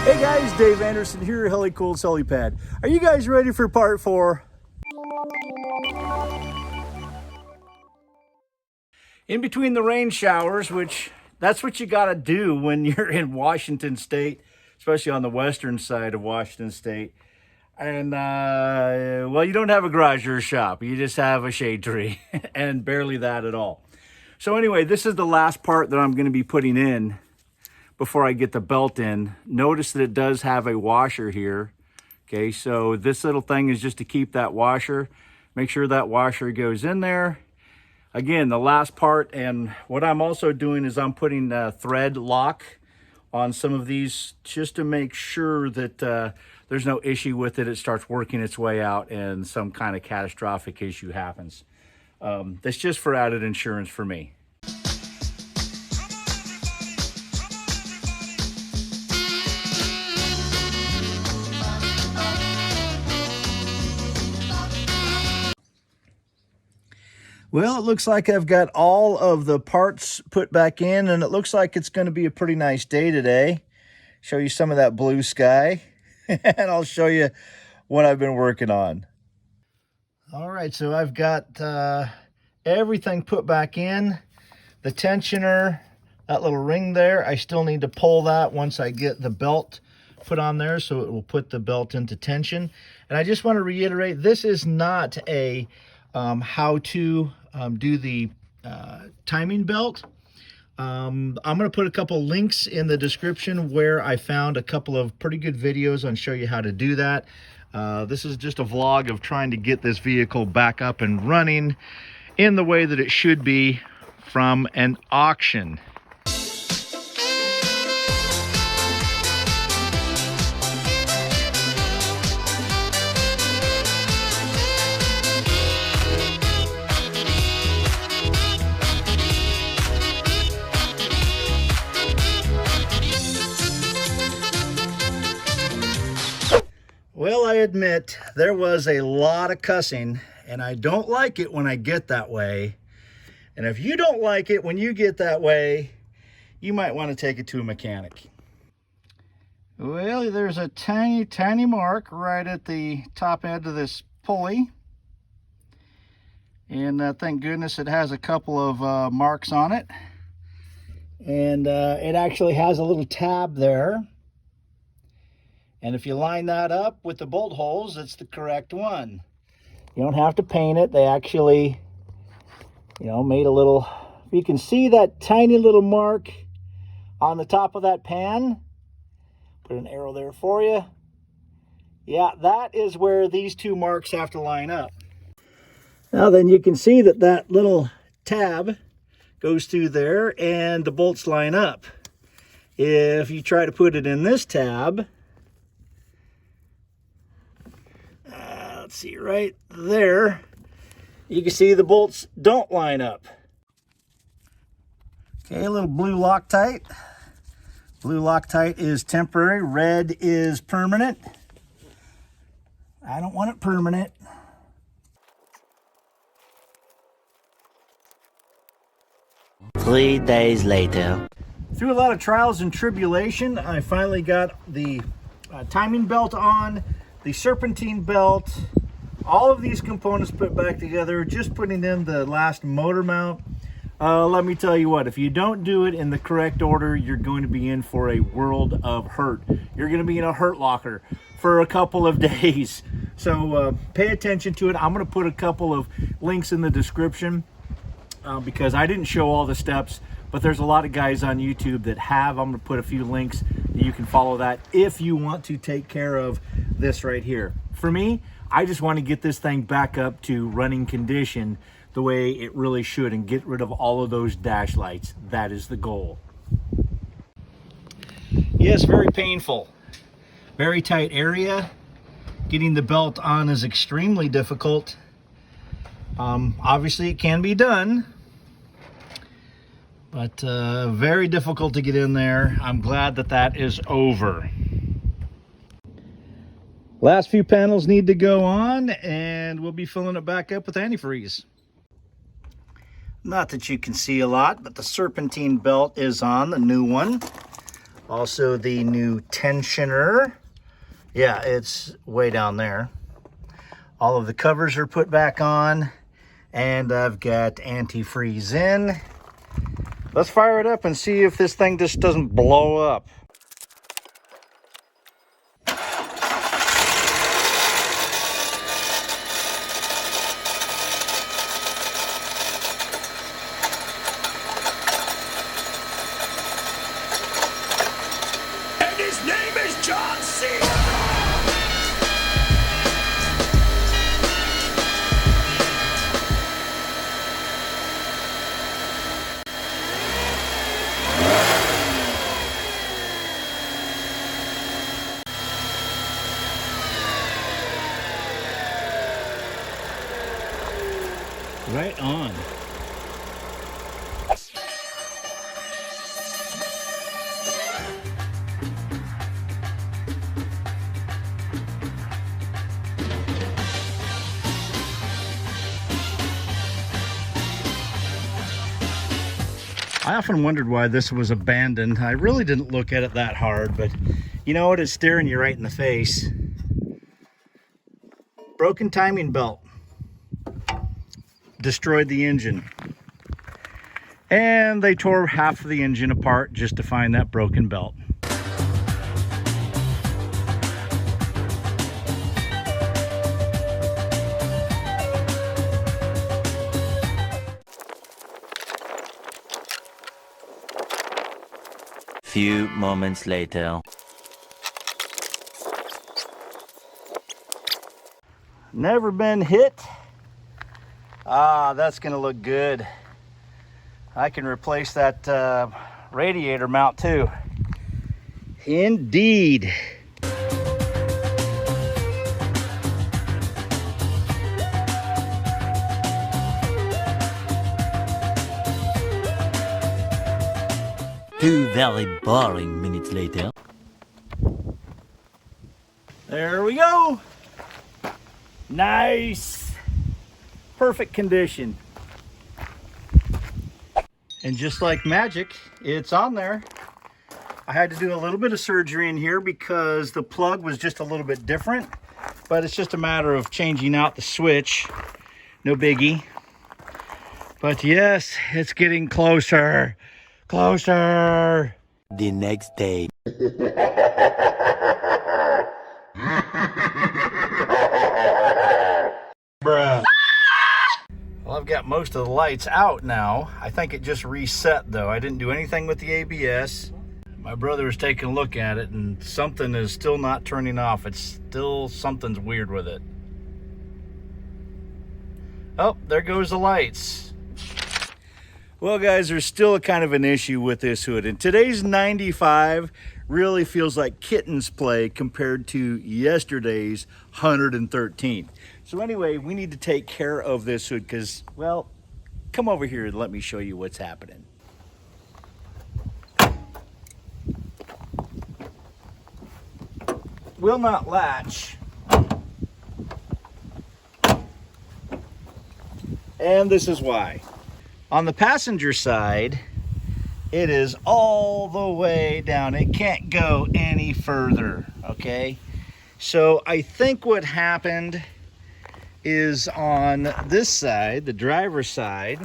Hey guys, Dave Anderson here at Helicool's Helipad. Are you guys ready for part 4? In between the rain showers, which that's what you got to do when you're in Washington State, especially on the western side of Washington State. And, well, you don't have a garage or a shop. You just have a shade tree and barely that at all. So anyway, this is the last part that I'm going to be putting in before I get the belt in. Notice that it does have a washer here. Okay, so this little thing is just to keep that washer. Make sure that washer goes in there. Again, the last part, and what I'm also doing is I'm putting a thread lock on some of these just to make sure that there's no issue with it. It starts working its way out and some kind of catastrophic issue happens. That's just for added insurance for me. Well, it looks like I've got all of the parts put back in, and it looks like it's going to be a pretty nice day today. Show you some of that blue sky, and I'll show you what I've been working on. All right, so I've got everything put back in. The tensioner, that little ring there, I still need to pull that once I get the belt put on there, so it will put the belt into tension. And I just want to reiterate, this is not a how to do the timing belt. I'm going to put a couple links in the description where I found a couple of pretty good videos on show you how to do that. This is just a vlog of trying to get this vehicle back up and running in the way that it should be from an auction. Well, I admit there was a lot of cussing, and I don't like it when I get that way. And if you don't like it when you get that way, you might want to take it to a mechanic. Well, there's a tiny, tiny mark right at the top end of this pulley. And thank goodness it has a couple of marks on it. And it actually has a little tab there. And if you line that up with the bolt holes, it's the correct one. You don't have to paint it. They actually, made a little, you can see that tiny little mark on the top of that pan. Put an arrow there for you. Yeah, that is where these two marks have to line up. Now then you can see that that little tab goes through there and the bolts line up. If you try to put it in this tab, let's see, right there, you can see the bolts don't line up. Okay, a little blue Loctite. Blue Loctite is temporary, red is permanent. I don't want it permanent. Three days later. Through a lot of trials and tribulation, I finally got the timing belt on, the serpentine belt, all of these components put back together, just putting in the last motor mount. Let me tell you what, if you don't do it in the correct order, you're going to be in for a world of hurt. You're going to be in a hurt locker for a couple of days. So pay attention to it. I'm going to put a couple of links in the description because I didn't show all the steps, but there's a lot of guys on YouTube that have. I'm going to put a few links that you can follow that if you want to take care of this right here. For me, I just want to get this thing back up to running condition the way it really should and get rid of all of those dash lights. That is the goal. Yes, very painful. Very tight area. Getting the belt on is extremely difficult. Obviously it can be done, but very difficult to get in there. I'm glad that that is over. Last few panels need to go on, and we'll be filling it back up with antifreeze. Not that you can see a lot, but the serpentine belt is on, the new one. Also the new tensioner. Yeah, it's way down there. All of the covers are put back on, and I've got antifreeze in. Let's fire it up and see if this thing just doesn't blow up. And his name is John C. Right on. I often wondered why this was abandoned. I really didn't look at it that hard, but you know what? It's staring you right in the face. Broken timing belt. Destroyed the engine. And they tore half of the engine apart just to find that broken belt. Few moments later. Never been hit. Ah, that's gonna look good. I can replace that radiator mount too. Indeed. Two very boring minutes later. There we go. Nice. Perfect condition. And just like magic, it's on there. I had to do a little bit of surgery in here because the plug was just a little bit different, but it's just a matter of changing out the switch. No biggie. But yes, it's getting closer. Closer. The next day. Bruh. Well, I've got most of the lights out now. I think it just reset though. I didn't do anything with the ABS. My brother was taking a look at it and something is still not turning off. It's still, something's weird with it. Oh, there goes the lights. Well guys, there's still a kind of an issue with this hood, and today's 95 really feels like kitten's play compared to yesterday's 113. So anyway, we need to take care of this hood because, well, come over here and let me show you what's happening. Will not latch. And this is why. On the passenger side, it is all the way down. It can't go any further, okay? So I think what happened is on this side, the driver's side,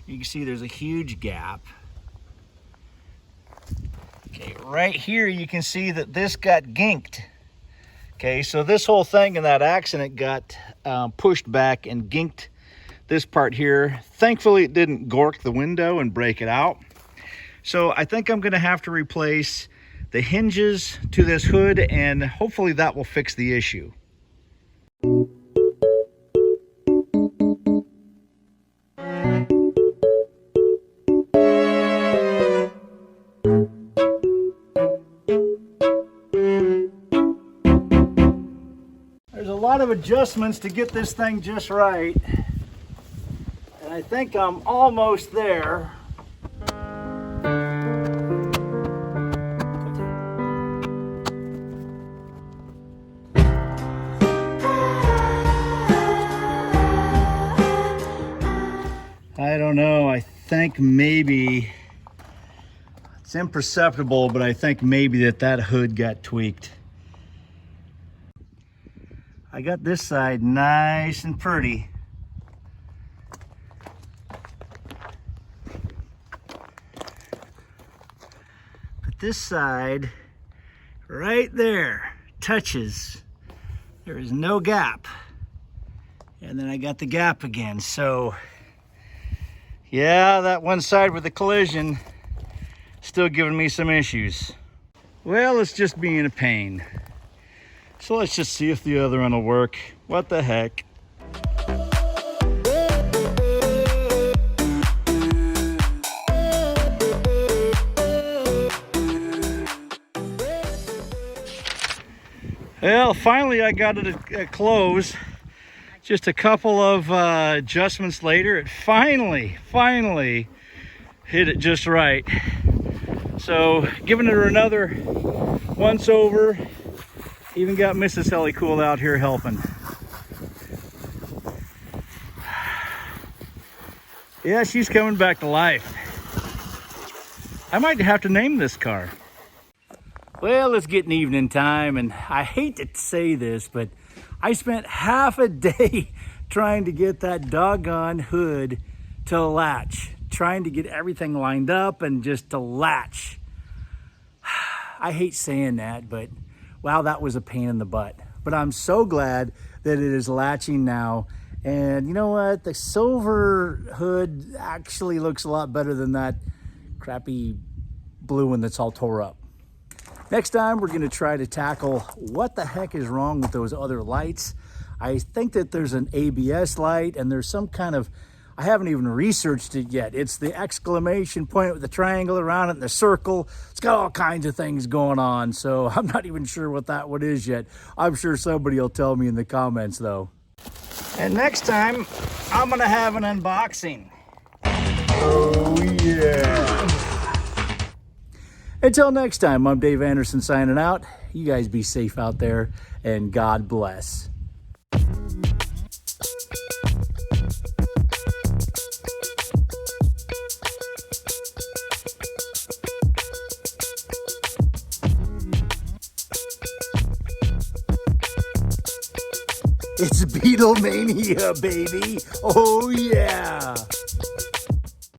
you can see there's a huge gap. Okay, right here you can see that this got ginked. Okay, so this whole thing in that accident got pushed back and ginked this part here. Thankfully it didn't gork the window and break it out. So I think I'm gonna have to replace the hinges to this hood, and hopefully that will fix the issue. There's a lot of adjustments to get this thing just right. I think I'm almost there. I don't know. I think maybe, let's It's imperceptible, but I think maybe that hood got tweaked. I got this side nice and pretty. But this side, right there, touches. There is no gap. And then I got the gap again. So, yeah, that one side with the collision, still giving me some issues. Well, it's just being a pain. So let's just see if the other one will work. What the heck? Well, finally I got it at close. Just a couple of adjustments later, it finally hit it just right. So giving it another once over. Even got Mrs. Helicool out here helping. Yeah, she's coming back to life. I might have to name this car. Well, it's getting evening time, and I hate to say this, but I spent half a day trying to get that doggone hood to latch, trying to get everything lined up and just to latch. I hate saying that, but wow, that was a pain in the butt. But I'm so glad that it is latching now. And you know what? The silver hood actually looks a lot better than that crappy blue one that's all tore up. Next time, we're gonna try to tackle what the heck is wrong with those other lights. I think that there's an ABS light and there's some kind of, I haven't even researched it yet. It's the exclamation point with the triangle around it and the circle. It's got all kinds of things going on. So I'm not even sure what that one is yet. I'm sure somebody will tell me in the comments though. And next time, I'm gonna have an unboxing. Oh yeah. Until next time, I'm Dave Anderson signing out. You guys be safe out there and God bless. It's Beetle Mania, baby. Oh, yeah.